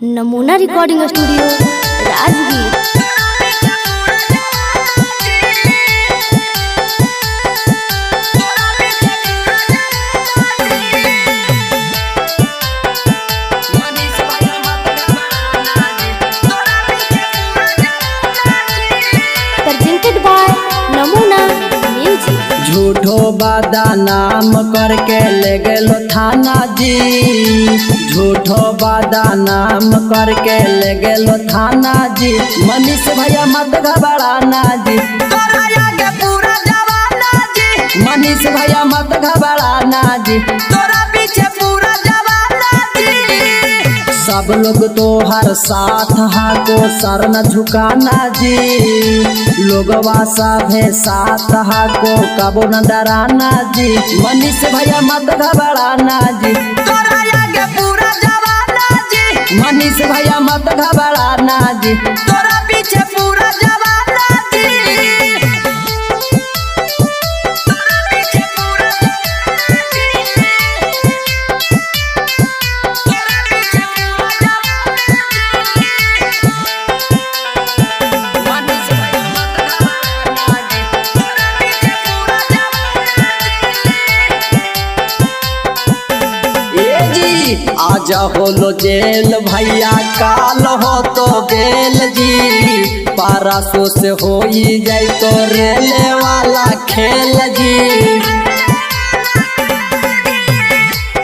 नमूना recording studio Rajgir. Presented by Namuna music. झूठो वादा नाम करके ले गेलो थाना जी, झूठो वादा नाम करके ले गेलो थाना जी। मनीष भैया मत घबराना जी, तोरा आगे पूरा जवाना जी। मनीष भैया मत घबराना जी, तोरा पीछे पूरा जवाना जी। सब लोग तो हर साथ हाको सर न झुकाना जी, लोगवा सभे साथ हाको कबो न डराना जी। मनीष भैया मत घबराना जी, तोरा आगे पूरा जवाना जी। मनीष भैया मत घबराना जी, तोरा पीछे पूरा जवाना जी। तोरा पीछे पूरा जवाना जी। तोरा पीछे पूरा जवाना जी। मनीष भैया मत घबराना जी, तोरा पीछे पूरा जवाना जी। आज होलो जेल भैया काल हो तो बेल जी, पारासो से हो जाए तो रेले वाला खेल जी।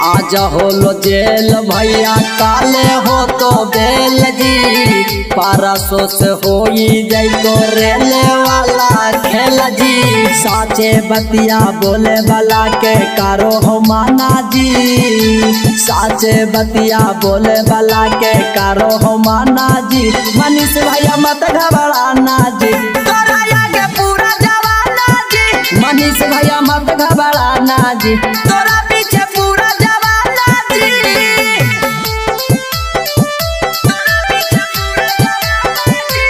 आज होलो जेल भैया काले हो तो बेल जी, पारासो से हो जाए तो रेले वाला खेल जी। साचे बतिया बोले वाला के कारो हो माना जी, साचे बतिया बोले वाला के कारो हो माना जी। मनीष भैया मत घबराना जी, तोरा आगे पूरा जवाना जी। मनीष भैया मत घबराना जी, तोरा पीछे पूरा जवाना जी। तोरा पीछे पूरा जवाना जी।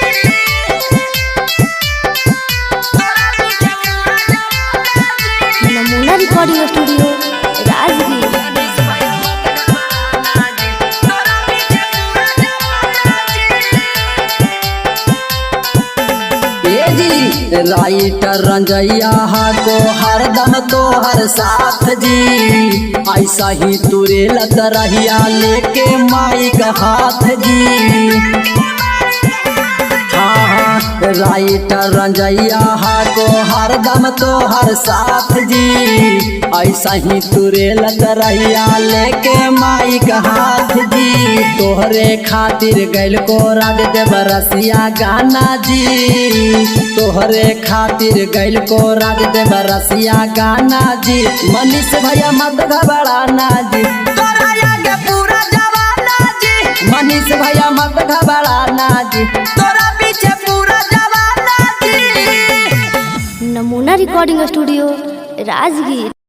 तोरा पीछे पूरा जवाना जी। नमूना रिकॉर्डिंग स्टूडियो राजगीर। मनीष भैया मत घबराना जी, तोरा पीछे पूरा जवाना जी। राइटर रंजैया को हरदम तो हर साथ जी, ऐसा ही तुरे लत रहिया लेके माई का हाथ जी। हाँ, राइटर रंजैया को हरदम तो हर साथ जी, ऐसा ही तुरे लत रहिया लेके माई का हाथ जी। तोहरे खातिर गैल को राज देव रसिया गाना जी, तोहरे खातिर गैल को राज देव रसिया गाना जी। मनीष भैया मत घबराना जी, तोरा आगे पूरा जवाना जी। मनीष भैया मत घबराना जी, तोरा पीछे पूरा जवाना जी। नमूना रिकॉर्डिंग स्टूडियो राजगीर।